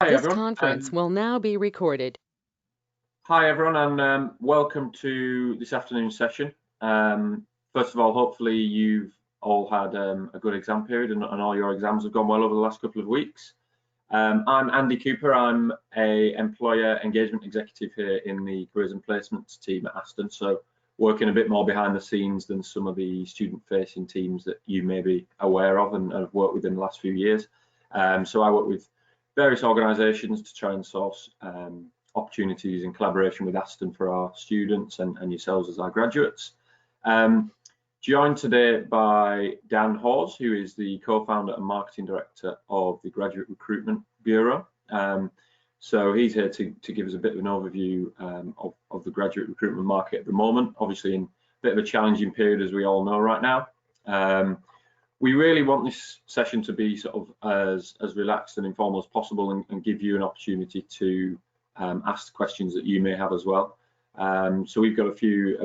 Hi This everyone. conference will now be recorded. Hi everyone, and welcome to this afternoon session. First of all, hopefully you've all had a good exam period and all your exams have gone well over the last couple of weeks. I'm Andy Cooper. I'm a employer engagement executive here in the careers and placements team at Aston. So working a bit more behind the scenes than some of the student-facing teams that you may be aware of and have worked with in the last few years. So I work with various organisations to try and source opportunities in collaboration with Aston for our students and yourselves as our graduates. Joined today by Dan Hawes, who is the co-founder and marketing director of the Graduate Recruitment Bureau. So he's here to give us a bit of an overview of the graduate recruitment market at the moment, obviously in a bit of a challenging period, as we all know right now. We really want this session to be sort of as relaxed and informal as possible and give you an opportunity to ask questions that you may have as well. So we've got a few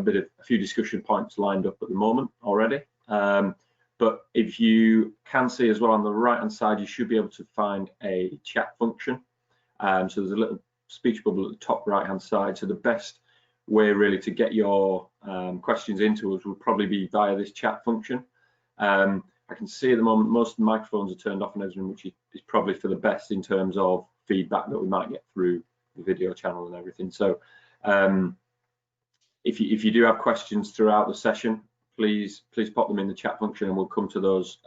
discussion points lined up at the moment already. But if you can see as well on the right hand side, you should be able to find a chat function. So there's a little speech bubble at the top right hand side. So the best way really to get your questions into us will probably be via this chat function. I can see at the moment most of the microphones are turned off and everything, which is probably for the best in terms of feedback that we might get through the video channel and everything. So if you do have questions throughout the session, please pop them in the chat function and we'll come to those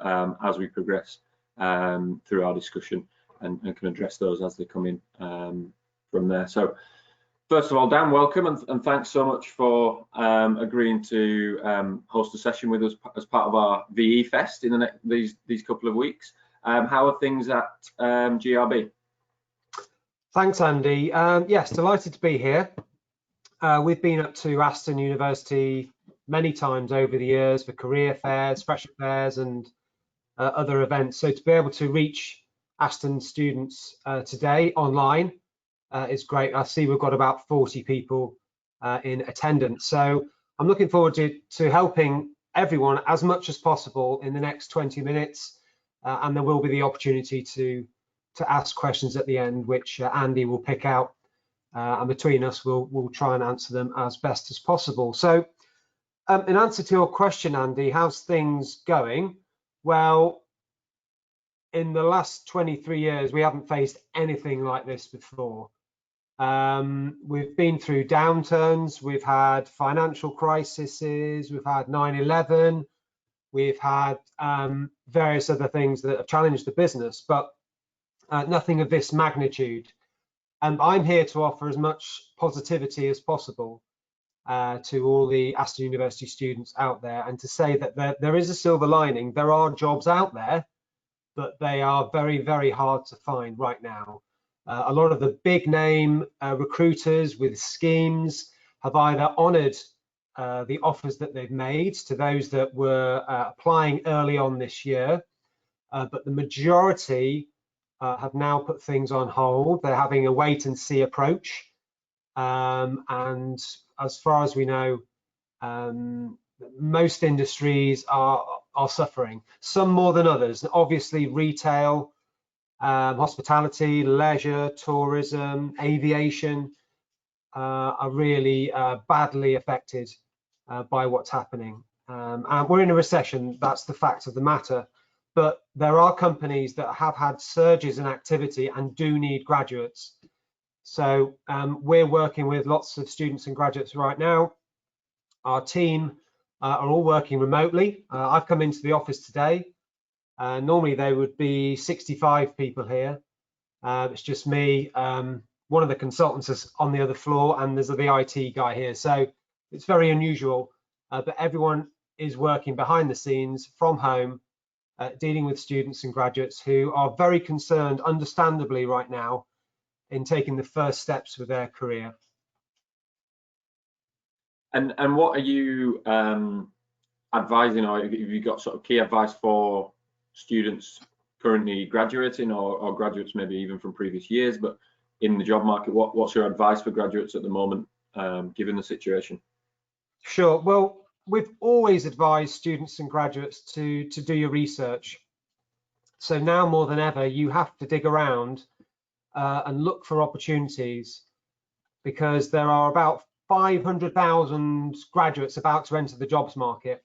as we progress through our discussion and can address those as they come in from there. So first of all, Dan, welcome and thanks so much for agreeing to host a session with us as part of our VE Fest in these couple of weeks. How are things at GRB? Thanks, Andy. Yes, delighted to be here. We've been up to ASTON University many times over the years for career fairs, fresh fairs, and other events. So to be able to reach Aston students today online is great. I see we've got about 40 people in attendance. So I'm looking forward to helping everyone as much as possible in the next 20 minutes. And there will be the opportunity to ask questions at the end, which Andy will pick out. And between us, we'll try and answer them as best as possible. So in answer to your question, Andy, how's things going? Well, in the last 23 years, we haven't faced anything like this before. We've been through downturns, we've had financial crises, we've had 9/11, we've had various other things that have challenged the business, but nothing of this magnitude. And I'm here to offer as much positivity as possible to all the Aston University students out there, and to say that there is a silver lining. There are jobs out there, but they are very, very hard to find right now. A lot of the big name recruiters with schemes have either honoured the offers that they've made to those that were applying early on this year, but the majority have now put things on hold. They're having a wait and see approach. And as far as we know, most industries are suffering, some more than others. Obviously, retail, hospitality, leisure, tourism, aviation are really badly affected by what's happening. And we're in a recession, that's the fact of the matter. But there are companies that have had surges in activity and do need graduates. So we're working with lots of students and graduates right now. Our team are all working remotely. I've come into the office today. Normally there would be 65 people here. It's just me, one of the consultants is on the other floor, and there's the IT guy here. So it's very unusual, but everyone is working behind the scenes from home, dealing with students and graduates who are very concerned, understandably right now, in taking the first steps with their career. And what are you advising, or have you got sort of key advice for students currently graduating or graduates maybe even from previous years, but in the job market? What's your advice for graduates at the moment, given the situation? Sure. Well, we've always advised students and graduates to do your research. So now more than ever, you have to dig around and look for opportunities, because there are about 500,000 graduates about to enter the jobs market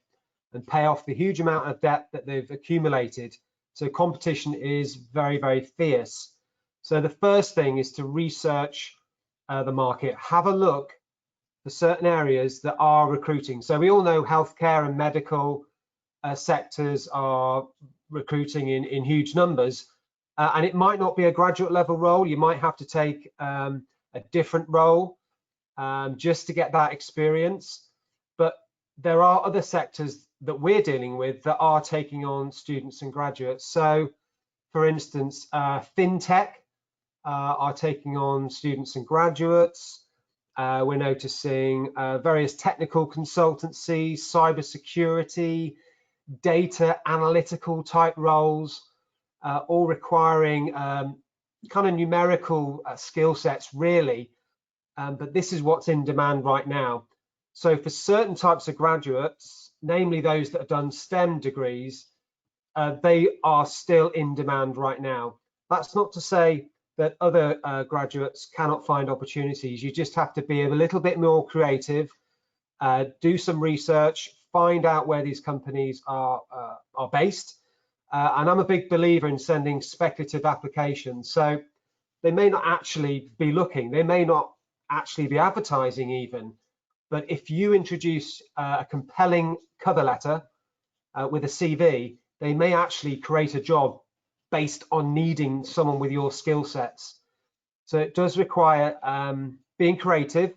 and pay off the huge amount of debt that they've accumulated. So competition is very, very fierce. So the first thing is to research the market, have a look for certain areas that are recruiting. So we all know healthcare and medical sectors are recruiting in huge numbers, and it might not be a graduate level role. You might have to take a different role just to get that experience. But there are other sectors that we're dealing with that are taking on students and graduates. So for instance, fintech are taking on students and graduates. We're noticing various technical consultancies, cybersecurity, data analytical type roles, all requiring kind of numerical skill sets really, but this is what's in demand right now. So for certain types of graduates, namely those that have done STEM degrees, they are still in demand right now. That's not to say that other graduates cannot find opportunities. You just have to be a little bit more creative, do some research, find out where these companies are based. And I'm a big believer in sending speculative applications. So they may not actually be looking, they may not actually be advertising even, but if you introduce a compelling cover letter with a CV, they may actually create a job based on needing someone with your skill sets. So it does require being creative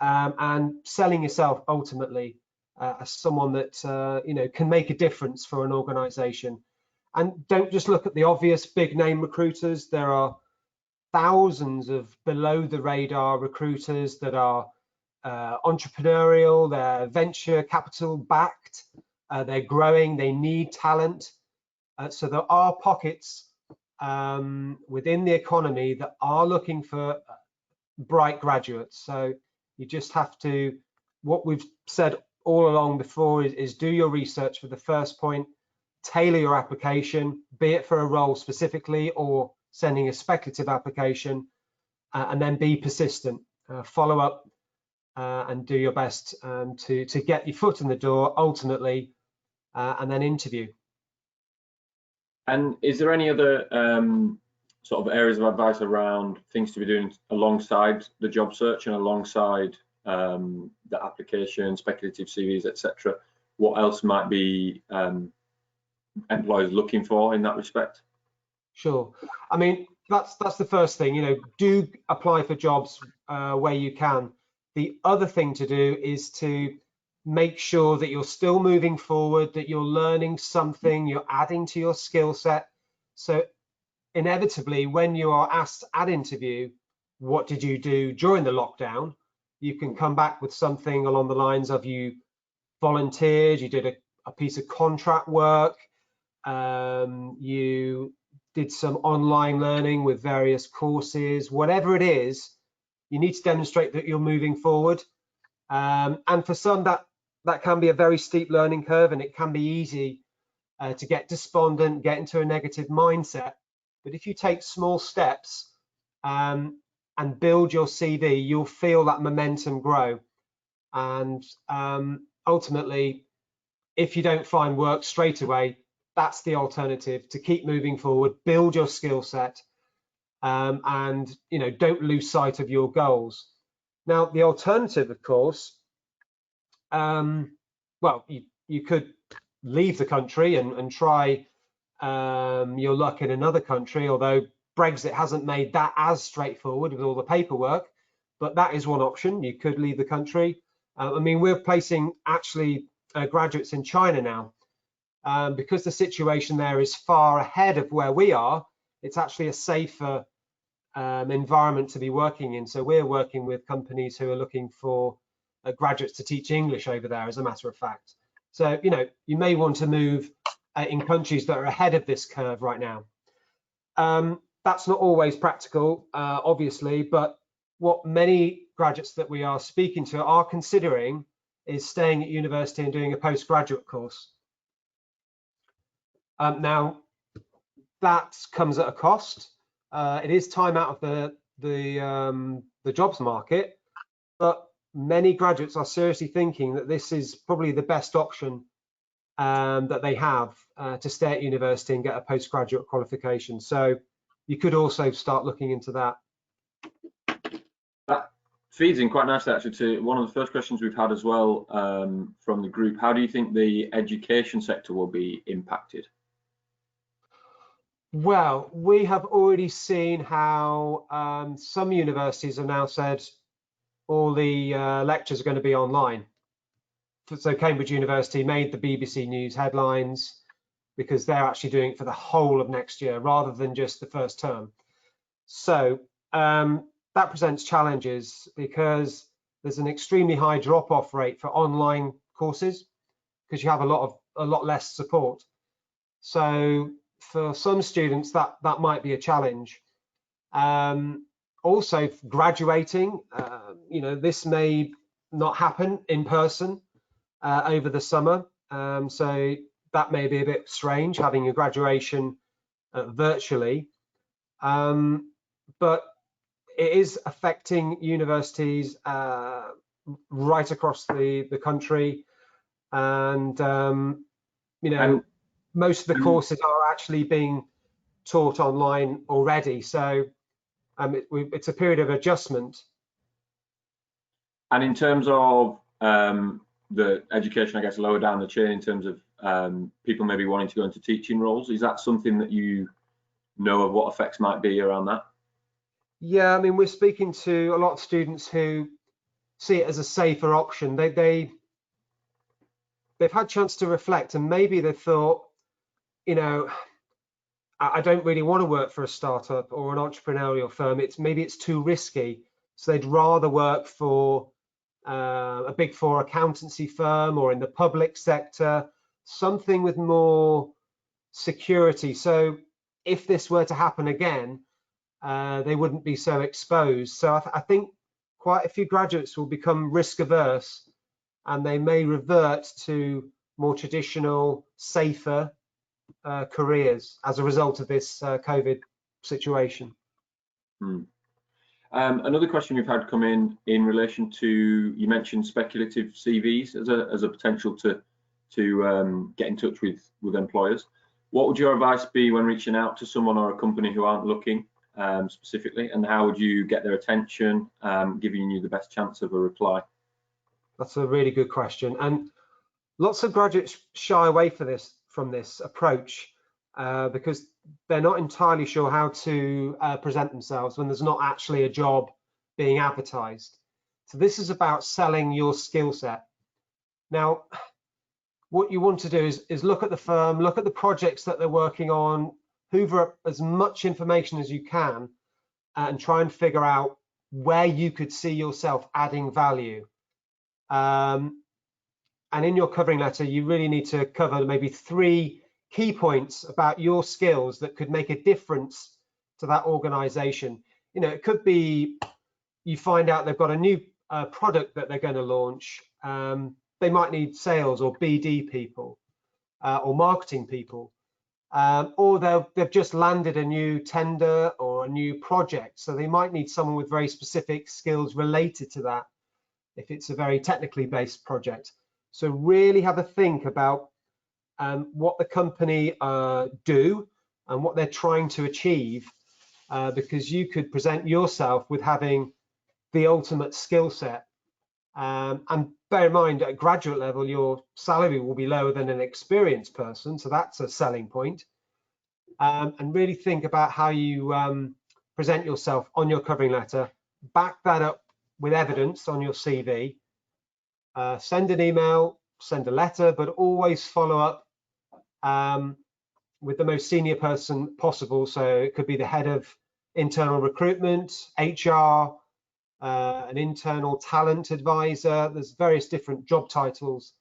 and selling yourself ultimately as someone that you know, can make a difference for an organization. And don't just look at the obvious big name recruiters. There are thousands of below the radar recruiters that are entrepreneurial, they're venture capital backed, they're growing, they need talent. So there are pockets within the economy that are looking for bright graduates. So you just have to, what we've said all along before is do your research for the first point, tailor your application, be it for a role specifically or sending a speculative application, and then be persistent, follow up and do your best to get your foot in the door ultimately, and then interview. And is there any other sort of areas of advice around things to be doing alongside the job search and alongside the application, speculative CVs, etc.? What else might be employers looking for in that respect? Sure. I mean, that's the first thing. You know, do apply for jobs where you can. The other thing to do is to make sure that you're still moving forward, that you're learning something, you're adding to your skill set. So inevitably, when you are asked at interview, what did you do during the lockdown? You can come back with something along the lines of you volunteered, you did a piece of contract work, you did some online learning with various courses, whatever it is, you need to demonstrate that you're moving forward. And for some, that can be a very steep learning curve, and it can be easy to get despondent, get into a negative mindset. But if you take small steps and build your CV, you'll feel that momentum grow. And ultimately, if you don't find work straight away, that's the alternative, to keep moving forward, build your skill set, and you know, don't lose sight of your goals. Now, the alternative, of course, well, you could leave the country and try your luck in another country, although Brexit hasn't made that as straightforward with all the paperwork, but that is one option. You could leave the country. I mean, we're placing actually graduates in China now. Because the situation there is far ahead of where we are, it's actually a safer environment to be working in. So we're working with companies who are looking for graduates to teach English over there, as a matter of fact. So, you know, you may want to move in countries that are ahead of this curve right now. That's not always practical, obviously, but what many graduates that we are speaking to are considering is staying at university and doing a postgraduate course. Now, that comes at a cost. it is time out of the jobs market, but many graduates are seriously thinking that this is probably the best option that they have to stay at university and get a postgraduate qualification. So you could also start looking into that. That feeds in quite nicely actually to one of the first questions we've had as well from the group. How do you think the education sector will be impacted? Well, we have already seen how some universities have now said all the lectures are going to be online. So Cambridge University made the BBC News headlines because they're actually doing it for the whole of next year rather than just the first term. So that presents challenges because there's an extremely high drop-off rate for online courses because you have a lot less support. So for some students, that might be a challenge. Also, graduating, this may not happen in person over the summer. So that may be a bit strange, having a graduation virtually. But it is affecting universities right across the country. And, most of the courses are actually being taught online already. So it's a period of adjustment. And in terms of the education, I guess, lower down the chain in terms of people maybe wanting to go into teaching roles, is that something that you know of what effects might be around that? Yeah, I mean, we're speaking to a lot of students who see it as a safer option. They've had a chance to reflect, and maybe they thought, I don't really want to work for a startup or an entrepreneurial firm. Maybe it's too risky. So they'd rather work for a Big Four accountancy firm or in the public sector, something with more security. So if this were to happen again, they wouldn't be so exposed. So I think quite a few graduates will become risk averse and they may revert to more traditional, safer careers as a result of this COVID situation. Another question we've had come in relation to, you mentioned speculative CVs as a potential to get in touch with employers. What would your advice be when reaching out to someone or a company who aren't looking specifically, and how would you get their attention, giving you the best chance of a reply? That's a really good question, and lots of graduates shy away from this approach because they're not entirely sure how to present themselves when there's not actually a job being advertised. So this is about selling your skill set. Now, what you want to do is look at the firm, look at the projects that they're working on, hoover up as much information as you can, and try and figure out where you could see yourself adding value. And in your covering letter, you really need to cover maybe 3 key points about your skills that could make a difference to that organization. It could be you find out they've got a new product that they're going to launch. They might need sales or BD people or marketing people, or they've just landed a new tender or a new project. So they might need someone with very specific skills related to that if it's a very technically based project. So really have a think about what the company do and what they're trying to achieve, because you could present yourself with having the ultimate skill set. And bear in mind, at graduate level, your salary will be lower than an experienced person, so that's a selling point. And really think about how you present yourself on your covering letter, back that up with evidence on your CV, send an email, send a letter, but always follow up with the most senior person possible. So it could be the head of internal recruitment, HR, an internal talent advisor. There's various different job titles,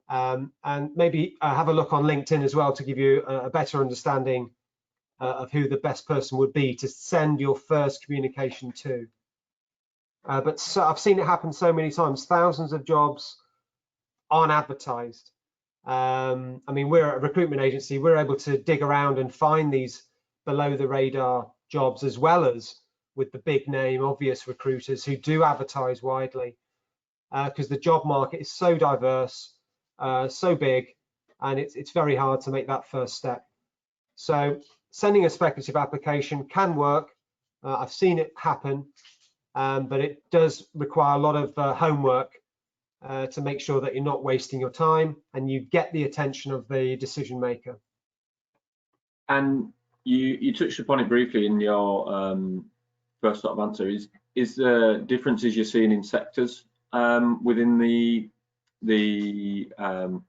and maybe have a look on LinkedIn as well to give you a better understanding of who the best person would be to send your first communication to. But I've seen it happen so many times. Thousands of jobs aren't advertised. I mean, we're a recruitment agency. We're able to dig around and find these below the radar jobs, as well as with the big name obvious recruiters who do advertise widely, because the job market is so diverse, so big, and it's very hard to make that first step. So sending a speculative application can work. I've seen it happen, but it does require a lot of homework to make sure that you're not wasting your time and you get the attention of the decision maker. And you touched upon it briefly in your first sort of answer. Is the differences you're seeing in sectors within the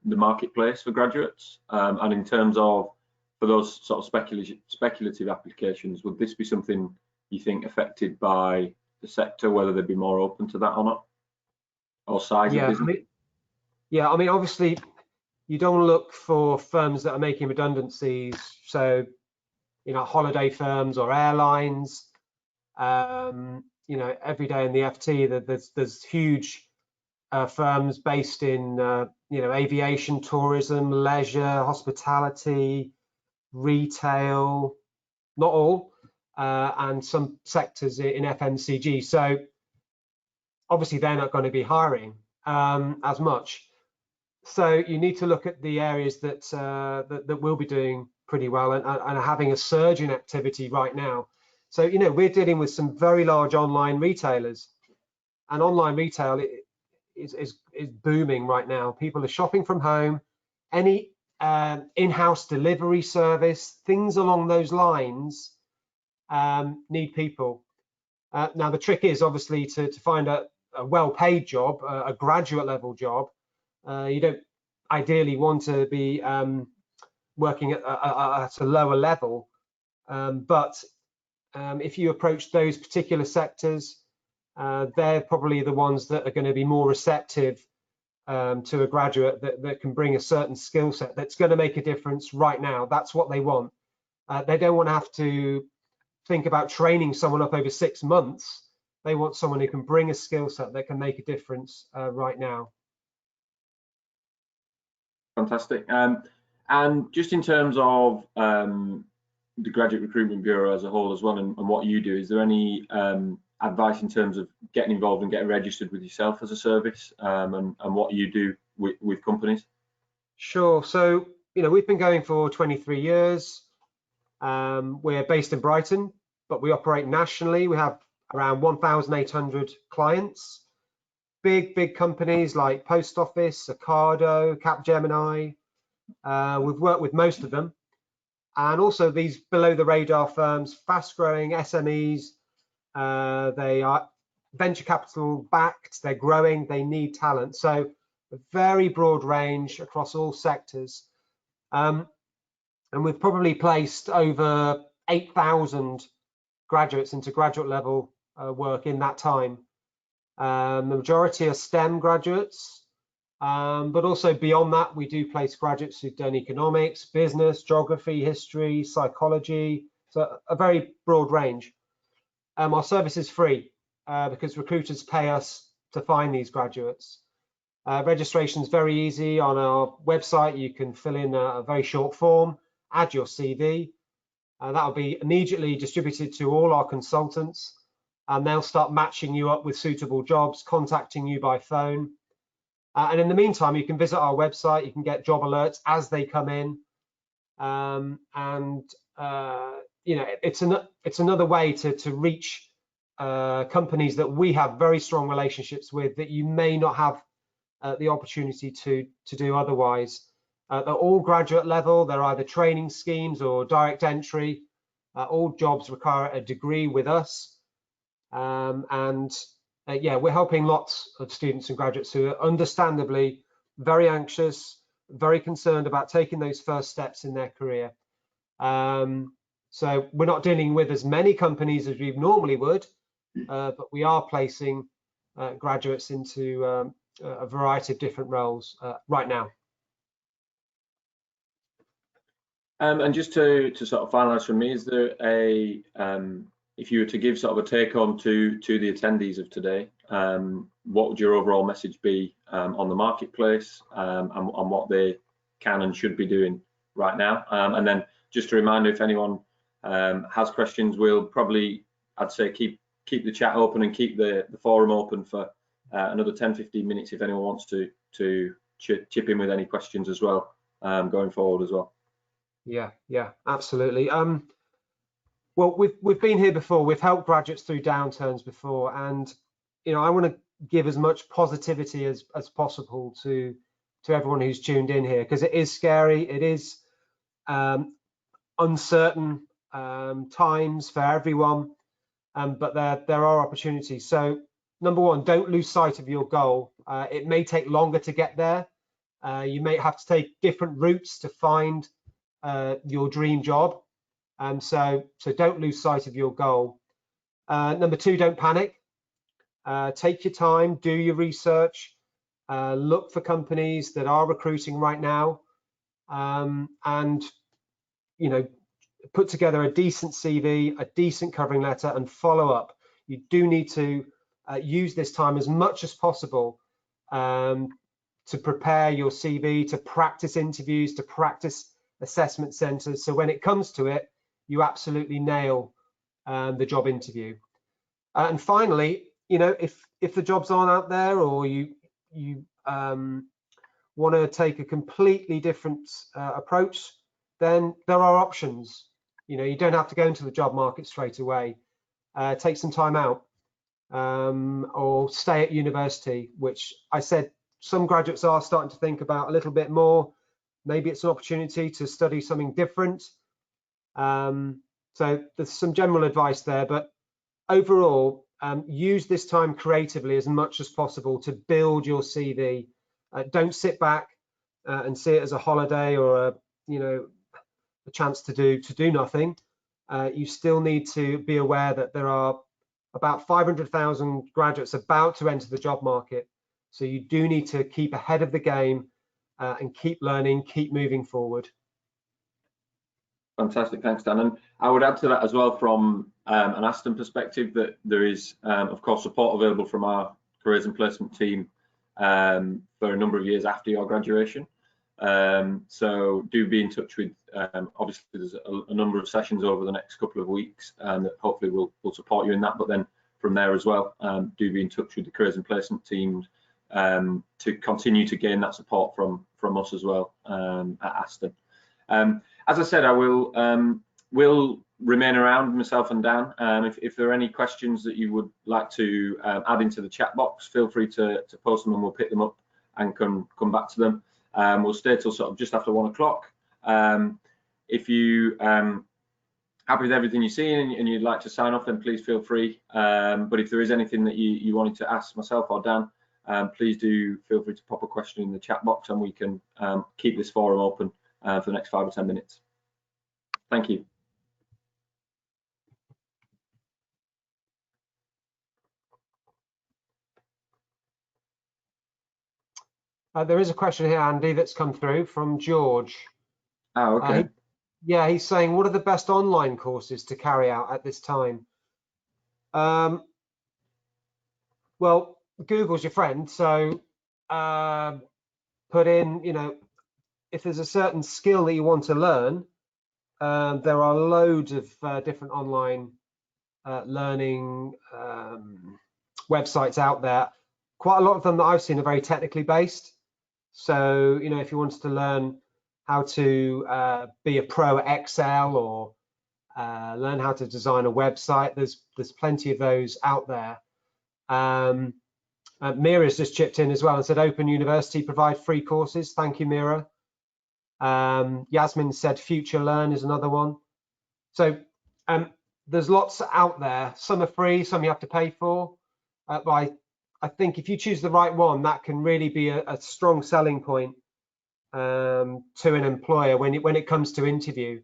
marketplace for graduates, and in terms of for those sort of speculative applications, would this be something you think affected by the sector, whether they'd be more open to that or not, or size of business? I mean, obviously, you don't look for firms that are making redundancies. So, holiday firms or airlines. Every day in the FT, there's huge firms based in aviation, tourism, leisure, hospitality, retail, not all, and some sectors in FMCG. So obviously they're not going to be hiring as much. So you need to look at the areas that will be doing pretty well and are having a surge in activity right now. So we're dealing with some very large online retailers, and online retail is booming right now. People are shopping from home. Any in-house delivery service, things along those lines need people. Now the trick is obviously to find a well-paid job, a graduate level job. You don't ideally want to be working at a lower level, but if you approach those particular sectors, they're probably the ones that are going to be more receptive to a graduate that can bring a certain skill set that's going to make a difference right now. That's what they want. They don't want to have to think about training someone up over 6 months. They want someone who can bring a skill set that can make a difference right now. Fantastic. And just in terms of the Graduate Recruitment Bureau as a whole as well, and what you do, is there any advice in terms of getting involved and getting registered with yourself as a service, and what you do with companies? Sure. So, we've been going for 23 years. We're based in Brighton, but we operate nationally. We have around 1,800 clients. Big companies like Post Office, Ocado, Capgemini. We've worked with most of them. And also these below the radar firms, fast growing SMEs. They are venture capital backed, they're growing, they need talent. So a very broad range across all sectors. And we've probably placed over 8,000 graduates into graduate level work in that time. The majority are STEM graduates, but also beyond that, we do place graduates who've done economics, business, geography, history, psychology, so a very broad range. Our service is free because recruiters pay us to find these graduates. Registration is very easy. On our website, you can fill in a very short form, add your CV. That'll be immediately distributed to all our consultants, and they'll start matching you up with suitable jobs, contacting you by phone. And in the meantime, you can visit our website. You can get job alerts as they come in, it's another way to reach companies that we have very strong relationships with that you may not have the opportunity to do otherwise. They're all graduate level. They're either training schemes or direct entry. All jobs require a degree with us. We're helping lots of students and graduates who are understandably very anxious, very concerned about taking those first steps in their career. So we're not dealing with as many companies as we normally would, but we are placing graduates into a variety of different roles right now. And just to sort of finalise for me, is there a if you were to give sort of a take home to the attendees of today, what would your overall message be on the marketplace and what they can and should be doing right now? And then just a reminder, if anyone has questions, we'll probably, I'd say, keep the chat open and keep the forum open for another 10-15 minutes if anyone wants to chip in with any questions as well, going forward as well. Yeah, absolutely. Well, we've been here before. We've helped graduates through downturns before, and I want to give as much positivity as possible to everyone who's tuned in here, because it is scary. It is uncertain times for everyone, but there are opportunities. So number one, don't lose sight of your goal. It may take longer to get there. You may have to take different routes to find your dream job. So don't lose sight of your goal. Number two, don't panic. Take your time, do your research, look for companies that are recruiting right now, and put together a decent CV, a decent covering letter, and follow up. You do need to use this time as much as possible to prepare your CV, to practice interviews, to practice assessment centers. So when it comes to it, you absolutely nail the job interview. And finally, if the jobs aren't out there, or you want to take a completely different approach, then there are options. You don't have to go into the job market straight away. Take some time out, or stay at university, which I said some graduates are starting to think about a little bit more. Maybe it's an opportunity to study something different. So there's some general advice there, but overall, use this time creatively as much as possible to build your CV. Don't sit back and see it as a holiday or a chance to do nothing. You still need to be aware that there are about 500,000 graduates about to enter the job market. So you do need to keep ahead of the game and keep learning, keep moving forward. Fantastic, thanks, Dan. And I would add to that as well, from an ASTON perspective, that there is, of course, support available from our careers and placement team for a number of years after your graduation. So do be in touch with, obviously there's a number of sessions over the next couple of weeks that hopefully will support you in that, but then from there as well, do be in touch with the careers and placement teams to continue to gain that support from us as well at ASTON. As I said, I will remain around, myself and Dan. If there are any questions that you would like to add into the chat box, feel free to post them and we'll pick them up and come back to them. We'll stay till sort of just after 1 o'clock. If you happy with everything you're seeing and you'd like to sign off, then please feel free. But if there is anything that you wanted to ask myself or Dan, please do feel free to pop a question in the chat box and we can keep this forum open for the next 5 or 10 minutes. Thank you. There is a question here, Andy, that's come through from George. Oh, okay. He's saying, what are the best online courses to carry out at this time? Well, Google's your friend, so put in, if there's a certain skill that you want to learn, there are loads of different online learning websites out there. Quite a lot of them that I've seen are very technically based. So, if you wanted to learn how to be a pro at Excel, or learn how to design a website, there's plenty of those out there. Mira's just chipped in as well and said Open University provide free courses. Thank you, Mira. Yasmin said Future Learn is another one. So there's lots out there. Some are free, some you have to pay for. But I think if you choose the right one, that can really be a strong selling point to an employer when it comes to interview,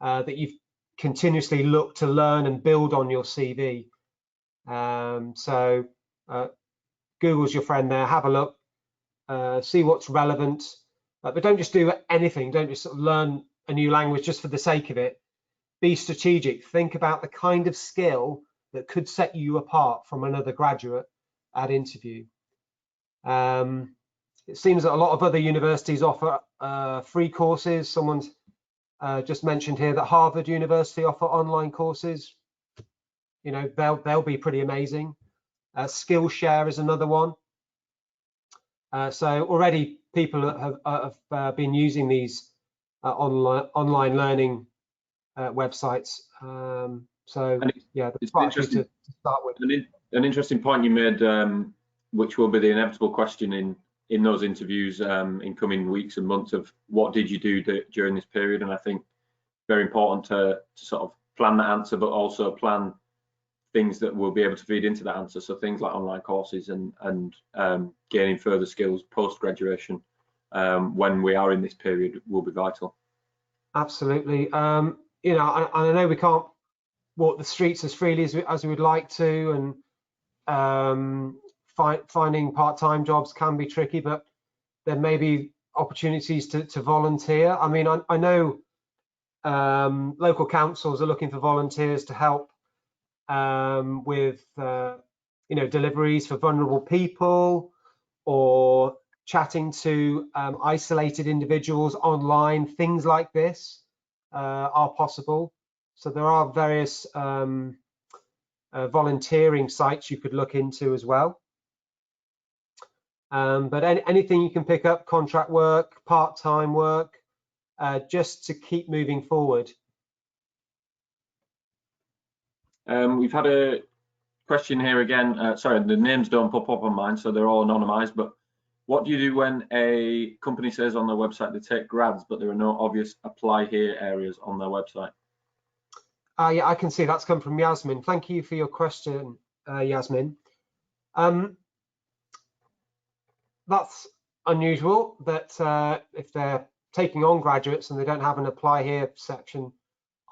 that you've continuously looked to learn and build on your CV. So Google's your friend there. Have a look, see what's relevant, but don't just do anything. Don't just sort of learn a new language just for the sake of it. Be strategic. Think about the kind of skill that could set you apart from another graduate at interview. It seems that a lot of other universities offer free courses. Someone's just mentioned here that Harvard University offer online courses. You know, they'll be pretty amazing. Skillshare is another one. So already people have been using these online learning websites. So yeah, it's quite a few to start with. An interesting point you made, which will be the inevitable question in those interviews in coming weeks and months, of what did you do during this period? And I think very important to sort of plan that answer, but also plan things that will be able to feed into that answer. So things like online courses and gaining further skills post graduation when we are in this period will be vital. Absolutely. You know, I know we can't walk the streets as freely as we would like to, and finding part-time jobs can be tricky, but there may be opportunities to volunteer. I mean, I know local councils are looking for volunteers to help with you know, deliveries for vulnerable people, or chatting to isolated individuals online. Things like this are possible. So there are various volunteering sites you could look into as well. But anything you can pick up, contract work, part-time work, just to keep moving forward. We've had a question here again. Sorry, the names don't pop up on mine, so they're all anonymized. But what do you do when a company says on their website they take grads, but there are no obvious apply here areas on their website? Yeah, I can see that's come from Yasmin. Thank you for your question, Yasmin. That's unusual that if they're taking on graduates and they don't have an apply here section.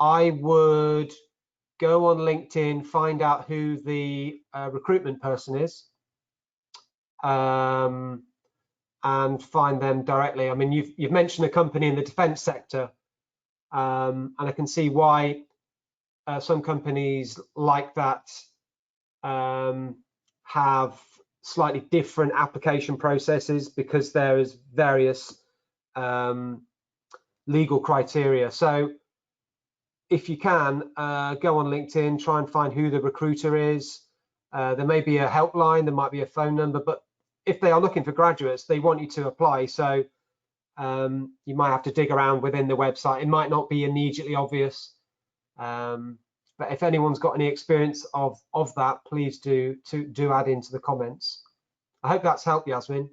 I would go on LinkedIn, find out who the recruitment person is, and find them directly. I mean, you've mentioned a company in the defense sector, and I can see why some companies like that have slightly different application processes, because there is various legal criteria. So if you can, go on LinkedIn, try and find who the recruiter is. There may be a helpline, there might be a phone number, but if they are looking for graduates, they want you to apply. So you might have to dig around within the website. It might not be immediately obvious. But if anyone's got any experience of that, please do add into the comments. I hope that's helped, Yasmin.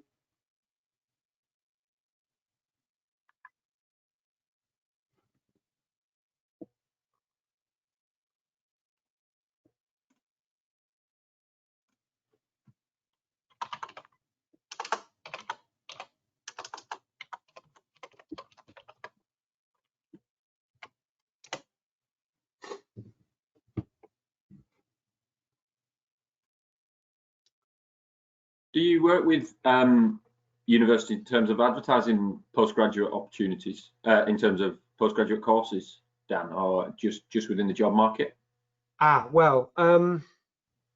Do you work with university in terms of advertising postgraduate opportunities, in terms of postgraduate courses, Dan, or just within the job market? Well,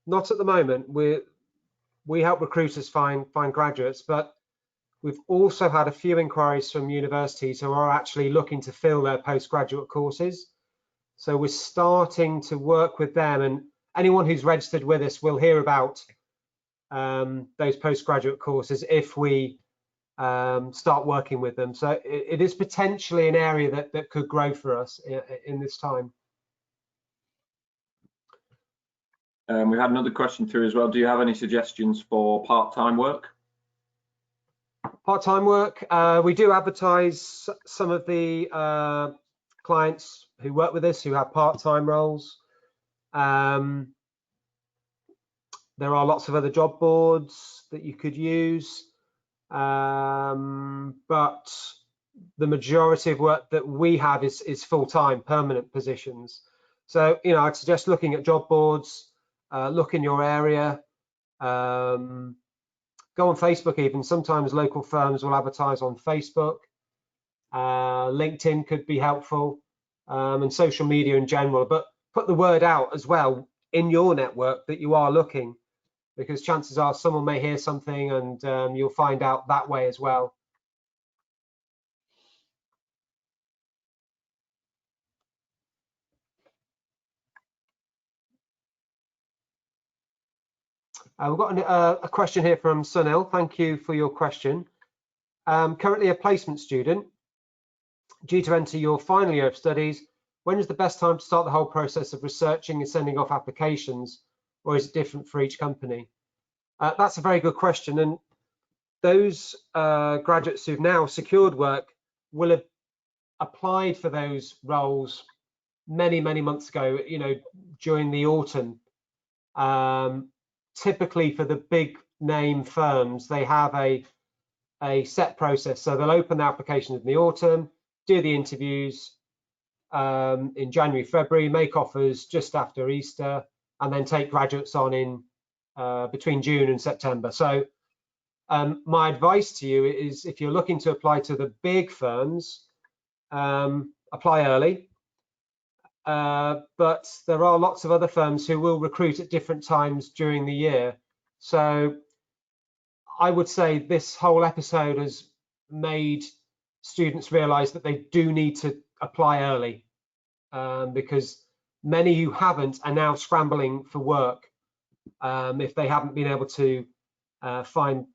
not at the moment. We help recruiters find graduates, but we've also had a few inquiries from universities who are actually looking to fill their postgraduate courses. So we're starting to work with them, and anyone who's registered with us will hear about those postgraduate courses if we start working with them. So it is potentially an area that could grow for us in this time. We had another question through as well. Do you have any suggestions for part-time work? Part-time work, we do advertise some of the clients who work with us who have part-time roles. There are lots of other job boards that you could use, but the majority of work that we have is full-time, permanent positions. So, you know, I'd suggest looking at job boards, look in your area, go on Facebook even. Sometimes local firms will advertise on Facebook. LinkedIn could be helpful, and social media in general, but put the word out as well in your network that you are looking, because chances are someone may hear something and you'll find out that way as well. We've got a question here from Sunil. Thank you for your question. Currently a placement student, due to enter your final year of studies, when is the best time to start the whole process of researching and sending off applications, or is it different for each company? That's a very good question, and those graduates who've now secured work will have applied for those roles many months ago, during the autumn. Typically for the big name firms, they have a set process. So they'll open the applications in the autumn, do the interviews in January, February, make offers just after Easter, and then take graduates on in between June and September. So my advice to you is, if you're looking to apply to the big firms, apply early. But there are lots of other firms who will recruit at different times during the year. So I would say this whole episode has made students realize that they do need to apply early, because many who haven't are now scrambling for work if they haven't been able to find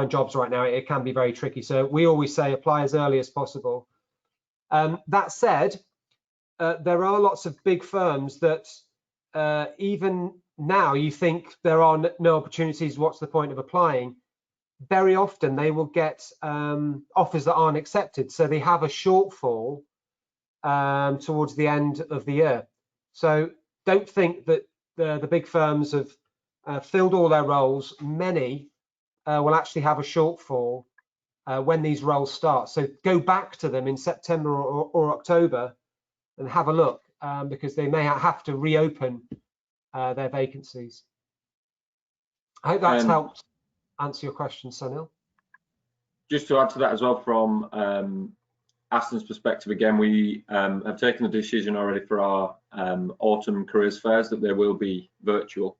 jobs right now. It can be very tricky. So we always say apply as early as possible. That said, there are lots of big firms that even now you think there are no opportunities, what's the point of applying? Very often they will get offers that aren't accepted, so they have a shortfall towards the end of the year. So don't think that the big firms have filled all their roles. Many will actually have a shortfall when these roles start. So go back to them in September or October and have a look, because they may have to reopen their vacancies. I hope that's helped answer your question, Sunil. Just to add to that as well, from ASTON's perspective, again, we have taken the decision already for our autumn careers fairs that they will be virtual.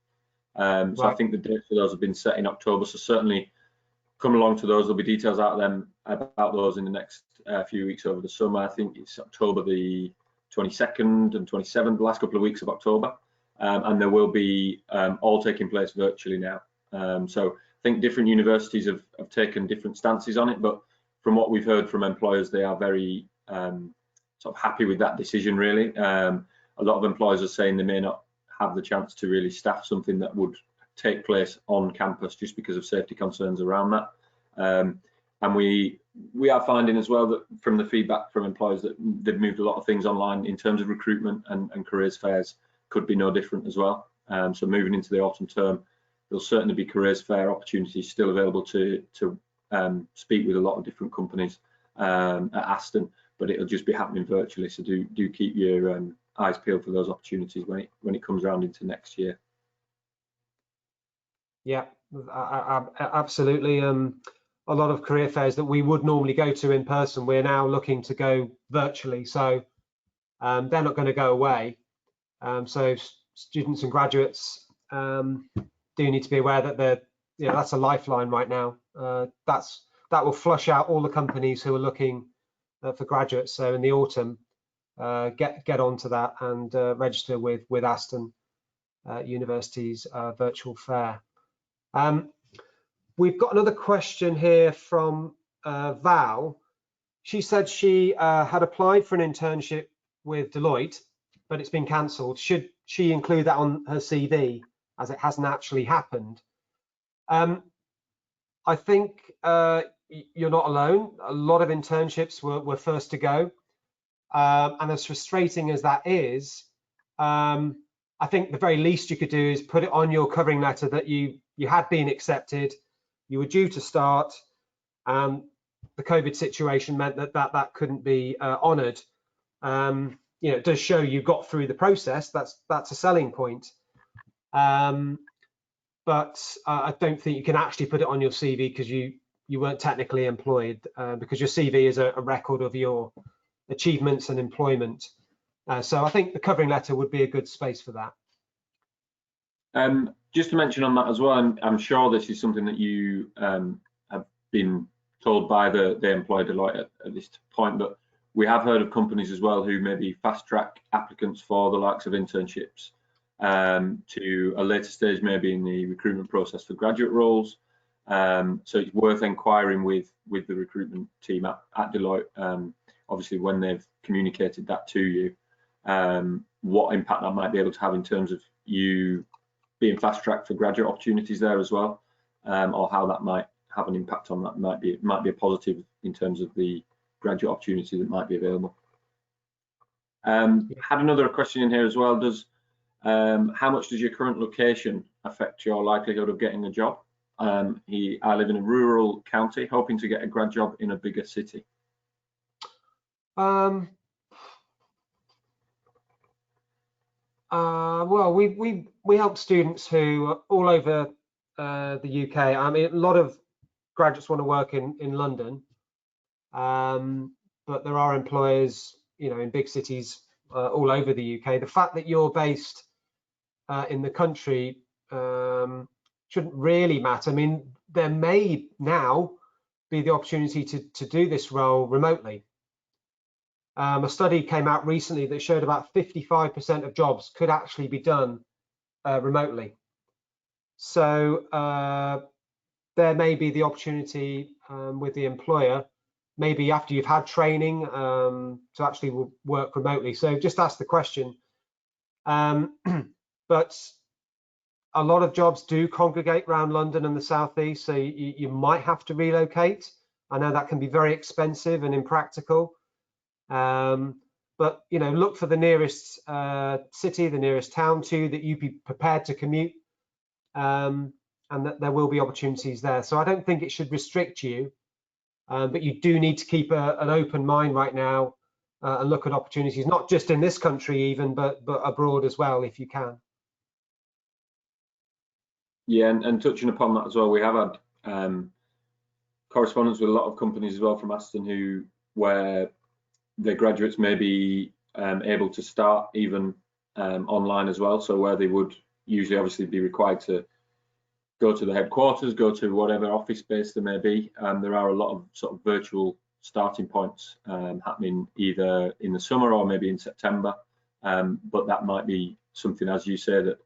So I think the dates for those have been set in October, so certainly come along to those. There'll be details out of them about those in the next few weeks over the summer. I think it's October the 22nd and 27th, the last couple of weeks of October, and there will be all taking place virtually now. So I think different universities have taken different stances on it, but from what we've heard from employers, they are very sort of happy with that decision, really. A lot of employers are saying they may not have the chance to really staff something that would take place on campus just because of safety concerns around that. And we are finding as well that from the feedback from employers that they've moved a lot of things online in terms of recruitment, and careers fairs could be no different as well. So moving into the autumn term, there'll certainly be careers fair opportunities still available to speak with a lot of different companies at ASTON, but it'll just be happening virtually. So do keep your eyes peeled for those opportunities when it comes around into next year. Yeah, absolutely. A lot of career fairs that we would normally go to in person, we're now looking to go virtually. So they're not going to go away. So students and graduates do need to be aware that that's a lifeline right now. That will flush out all the companies who are looking for graduates. So in the autumn, get onto that and register with ASTON University's virtual fair. We've got another question here from Val. She said she had applied for an internship with Deloitte, but it's been cancelled. Should she include that on her CV, as it hasn't actually happened? I think you're not alone. A lot of internships were first to go. And as frustrating as that is, I think the very least you could do is put it on your covering letter that you had been accepted, you were due to start, the COVID situation meant that couldn't be honoured. It does show you got through the process. That's a selling point. But I don't think you can actually put it on your CV because you weren't technically employed, because your CV is a record of your achievements and employment. So I think the covering letter would be a good space for that. Just to mention on that as well, and I'm sure this is something that you have been told by the employer Deloitte at this point, but we have heard of companies as well who maybe fast track applicants for the likes of internships to a later stage, maybe in the recruitment process for graduate roles. So it's worth inquiring with the recruitment team at Deloitte, obviously when they've communicated that to you, what impact that might be able to have in terms of you being fast-tracked for graduate opportunities there as well, or how that might have an impact on that. It might be a positive in terms of the graduate opportunity that might be available. Had another question in here as well. How much does your current location affect your likelihood of getting a job? I live in a rural county, hoping to get a grad job in a bigger city. Well, we help students who are all over the UK. I mean, a lot of graduates want to work in London, but there are employers, in big cities all over the UK. The fact that you're based in the country shouldn't really matter. I mean, there may now be the opportunity to do this role remotely. A study came out recently that showed about 55% of jobs could actually be done remotely. So there may be the opportunity with the employer, maybe after you've had training, to actually work remotely. So just ask the question. But a lot of jobs do congregate around London and the southeast, so you might have to relocate. I know that can be very expensive and impractical. But look for the nearest city, the nearest town to you that you'd be prepared to commute, and that there will be opportunities there. So I don't think it should restrict you, but you do need to keep an open mind right now and look at opportunities, not just in this country even, but abroad as well, if you can. Yeah, and touching upon that as well, we have had correspondence with a lot of companies as well from ASTON where their graduates may be able to start even online as well. So where they would usually obviously be required to go to the headquarters, go to whatever office space there may be. There are a lot of sort of virtual starting points happening either in the summer or maybe in September. But that might be something, as you say, that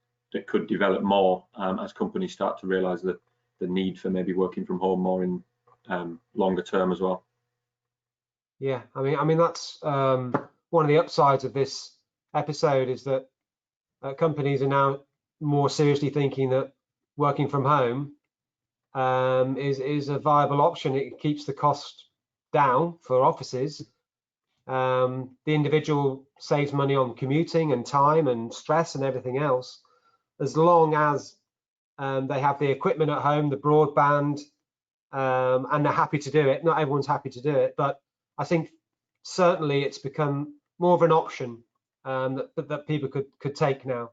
could develop more as companies start to realise the need for maybe working from home more in longer term as well. Yeah, I mean that's one of the upsides of this episode is that companies are now more seriously thinking that working from home is a viable option. It keeps the cost down for offices. The individual saves money on commuting and time and stress and everything else, as long as they have the equipment at home, the broadband, and they're happy to do it. Not everyone's happy to do it, but I think certainly it's become more of an option that people could take now.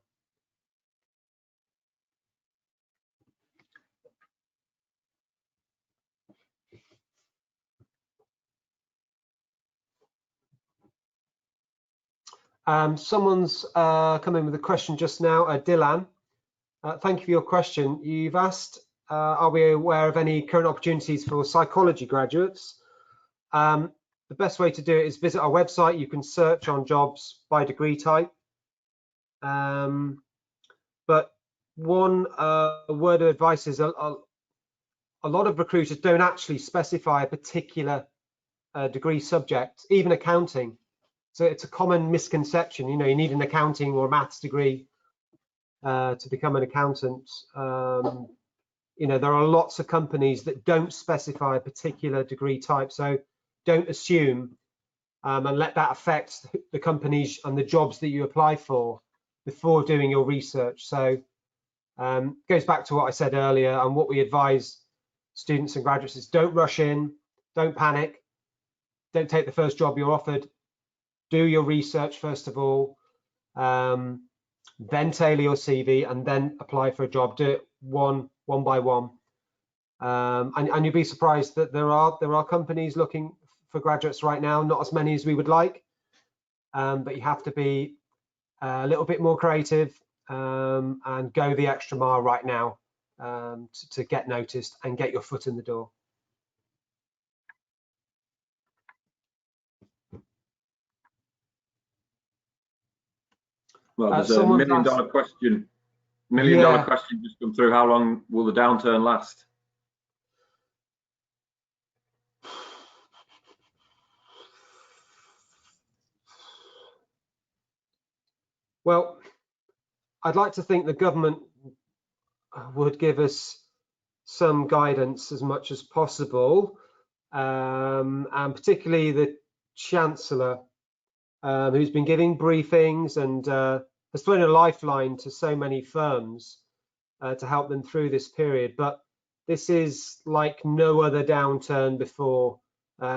Someone's come in with a question just now, Dylan. Thank you for your question. You've asked, are we aware of any current opportunities for psychology graduates? The best way to do it is visit our website. You can search on jobs by degree type. But one word of advice is a lot of recruiters don't actually specify a particular degree subject, even accounting. So it's a common misconception. You need an accounting or maths degree to become an accountant. There are lots of companies that don't specify a particular degree type. So don't assume and let that affect the companies and the jobs that you apply for before doing your research. So goes back to what I said earlier, and what we advise students and graduates is don't rush in, don't panic, don't take the first job you're offered. Do your research first of all, then tailor your CV, and then apply for a job. Do it one by one, and you'll be surprised that there are companies looking for graduates right now. Not as many as we would like, but you have to be a little bit more creative and go the extra mile right now to get noticed and get your foot in the door. Well, there's a someone's million-dollar asked, question. yeah, Million-dollar question just come through. How long will the downturn last? well, I'd like to think the government would give us some guidance as much as possible, and particularly the Chancellor, who's been giving briefings and has thrown a lifeline to so many firms to help them through this period. But this is like no other downturn before.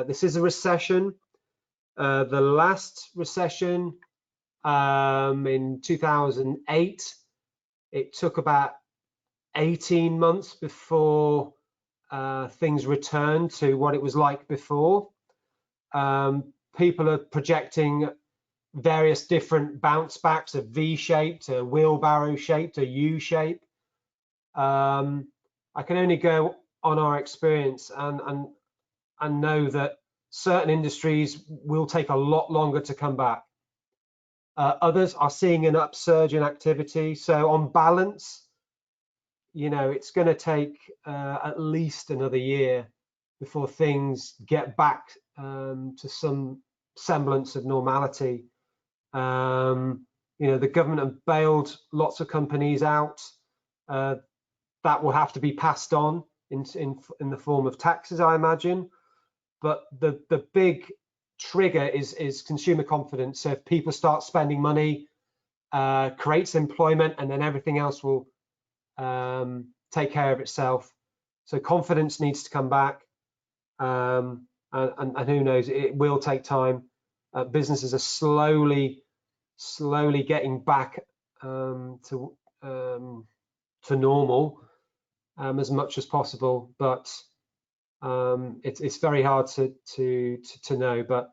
This is a recession. The last recession in 2008, it took about 18 months before things returned to what it was like before. People are projecting various different bounce backs, a V-shaped, a wheelbarrow shaped, a U-shape. I can only go on our experience and know that certain industries will take a lot longer to come back. Others are seeing an upsurge in activity. So on balance, you know, it's going to take at least another year before things get back to some semblance of normality. You know, the government have bailed lots of companies out. That will have to be passed on in the form of taxes, I imagine. But the big trigger is consumer confidence. So if people start spending money, creates employment, and then everything else will take care of itself. So confidence needs to come back, and who knows, it will take time. Businesses are slowly getting back to normal as much as possible, but it's very hard to know. But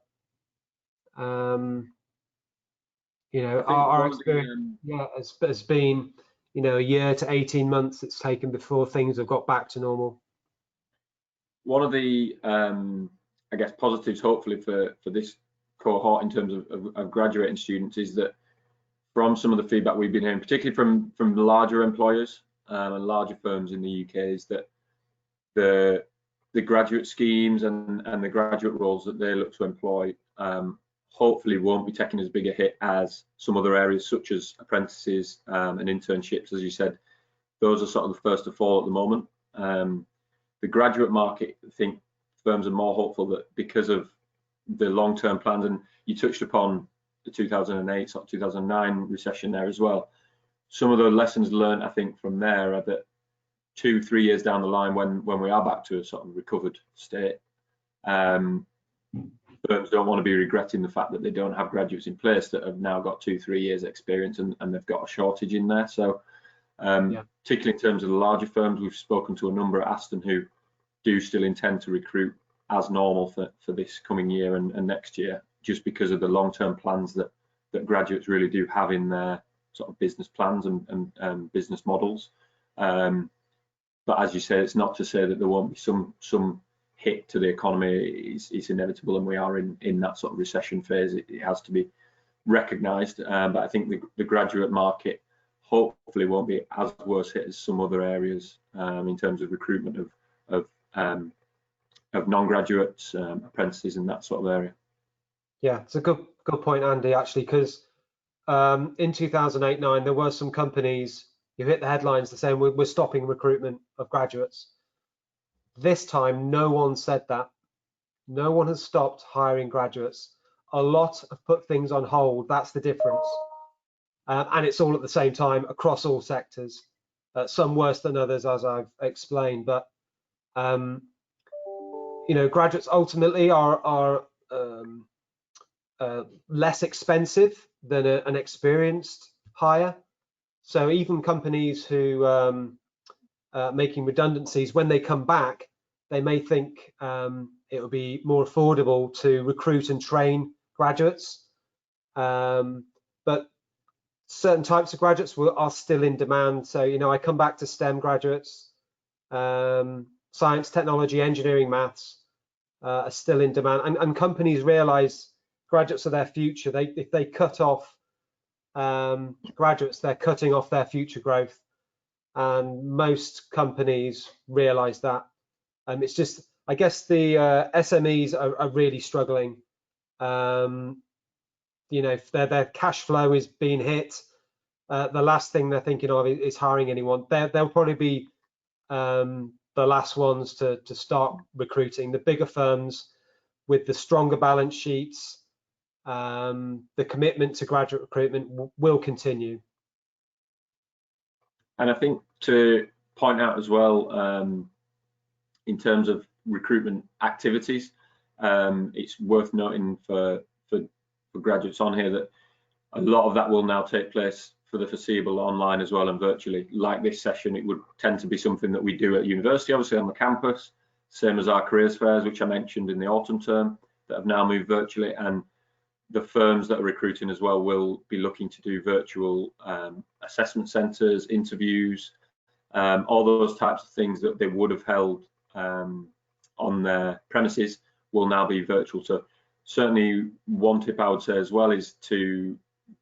you know, our experience has been, you know, a year to 18 months it's taken before things have got back to normal. One of the, I guess, positives, hopefully, for this cohort in terms of graduating students is that from some of the feedback we've been hearing, particularly from larger employers and larger firms in the UK, is that the graduate schemes and the graduate roles that they look to employ hopefully won't be taking as big a hit as some other areas such as apprentices and internships. As you said, those are sort of the first to fall at the moment. The graduate market, I think firms are more hopeful that because of the long-term plans, and you touched upon the 2008 or 2009 recession there as well. Some of the lessons learned, I think, from there are that 2-3 years down the line, when we are back to a sort of recovered state, firms don't want to be regretting the fact that they don't have graduates in place that have now got 2-3 years experience and they've got a shortage in there. So particularly in terms of the larger firms, we've spoken to a number at Aston who do still intend to recruit as normal for this coming year and next year, just because of the long-term plans that graduates really do have in their sort of business plans and business models. But as you say, it's not to say that there won't be some hit to the economy. It's inevitable, and we are in that sort of recession phase. It has to be recognised. But I think the graduate market hopefully won't be as worse hit as some other areas in terms of recruitment of non-graduates, apprentices, and that sort of area. Yeah, it's a good point, Andy, actually, because in 2008-9 there were some companies who hit the headlines to saying we're stopping recruitment of graduates. This time, no one said that. No one has stopped hiring graduates. A lot have put things on hold. That's the difference. And it's all at the same time across all sectors, some worse than others, as I've explained. But you know, graduates ultimately are less expensive than an experienced hire. So even companies who making redundancies, when they come back, they may think it will be more affordable to recruit and train graduates. But certain types of graduates are still in demand. So, you know, I come back to STEM graduates, science, technology, engineering, maths are still in demand. And companies realize graduates are their future. If they cut off graduates, they're cutting off their future growth, and most companies realize that. It's just, I guess the SMEs are really struggling. You know, if their cash flow is being hit, the last thing they're thinking of is hiring anyone. They'll probably be the last ones to start recruiting. The bigger firms with the stronger balance sheets, the commitment to graduate recruitment will continue. And I think to point out as well, in terms of recruitment activities, it's worth noting for graduates on here that a lot of that will now take place for the foreseeable online as well and virtually. Like this session, it would tend to be something that we do at university, obviously on the campus, same as our careers fairs, which I mentioned in the autumn term, that have now moved virtually. And the firms that are recruiting as well will be looking to do virtual assessment centres, interviews, all those types of things that they would have held on their premises will now be virtual. So certainly one tip I would say as well is to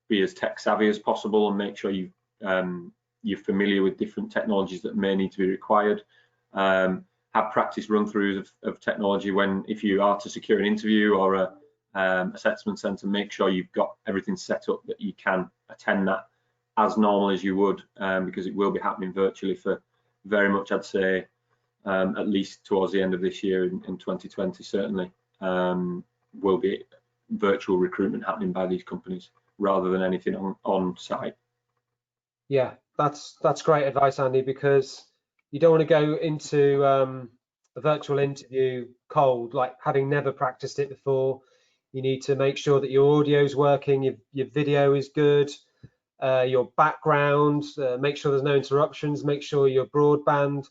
be as tech savvy as possible and make sure you're familiar with different technologies that may need to be required. Have practice run throughs of technology if you are to secure an interview or a assessment centre. Make sure you've got everything set up that you can attend that as normal as you would, because it will be happening virtually for very much, I'd say, at least towards the end of this year in 2020 certainly. Will be virtual recruitment happening by these companies rather than anything on site. Yeah, that's great advice, Andy, because you don't want to go into a virtual interview cold, like having never practiced it before. You need to make sure that your audio is working, your video is good, your background, make sure there's no interruptions, make sure your broadband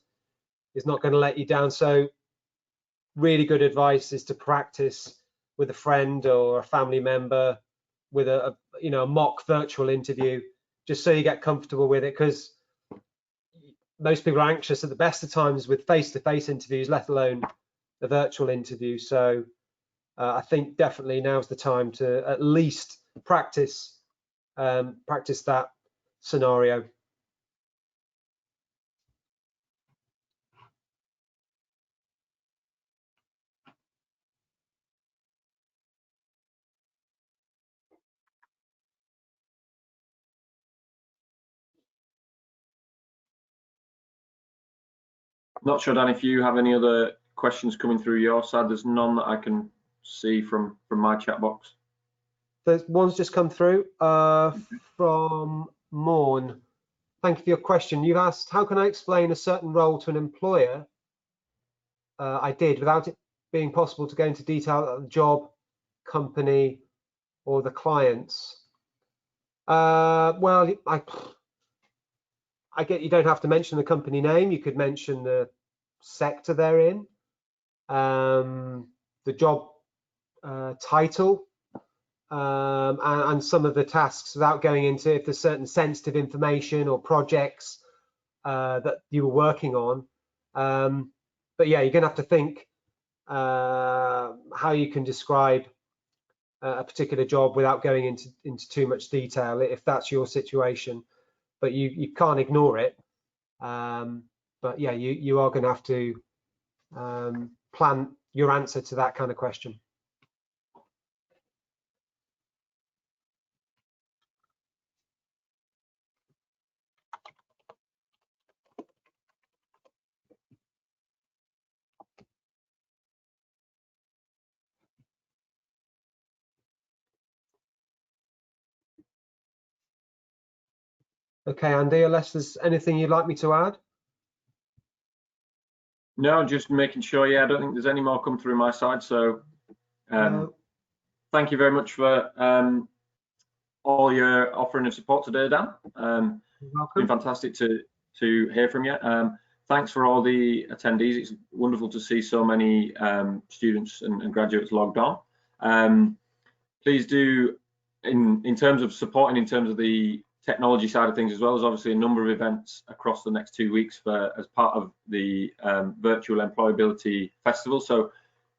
is not going to let you down. So really good advice is to practice with a friend or a family member with a mock virtual interview, just so you get comfortable with it, because most people are anxious at the best of times with face-to-face interviews, let alone a virtual interview. So I think definitely now's the time to at least practice that scenario. Not sure, Dan, if you have any other questions coming through your side. There's none that I can see from my chat box. There's one's just come through from Morn. Thank you for your question. You've asked, how can I explain a certain role to an employer? I did, without it being possible to go into detail of the job, company, or the clients. Well, I get you don't have to mention the company name. You could mention the sector they're in, the job title, and some of the tasks, without going into if there's certain sensitive information or projects that you were working on. But yeah, you're going to have to think how you can describe a particular job without going into too much detail, if that's your situation. But you can't ignore it. But yeah, you are going to have to plan your answer to that kind of question. Okay, Andy, unless there's anything you'd like me to add? No, just making sure. Yeah, I don't think there's any more come through my side. So thank you very much for all your offering of support today, Dan. You're welcome. It's been fantastic to hear from you. Thanks for all the attendees. It's wonderful to see so many students and graduates logged on. Please do, in terms of supporting, in terms of the technology side of things, as well as obviously a number of events across the next 2 weeks as part of the Virtual Employability Festival. So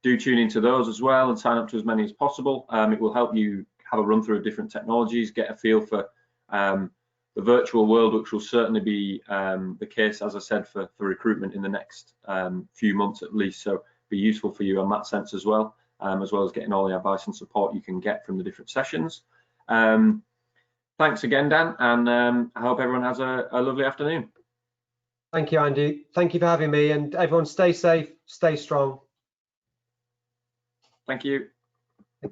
do tune into those as well and sign up to as many as possible. It will help you have a run through of different technologies, get a feel for the virtual world, which will certainly be the case, as I said, for recruitment in the next few months at least. So be useful for you on that sense as well as getting all the advice and support you can get from the different sessions. Thanks again, Dan, and I hope everyone has a lovely afternoon. Thank you, Andy. Thank you for having me, and everyone stay safe, stay strong. Thank you.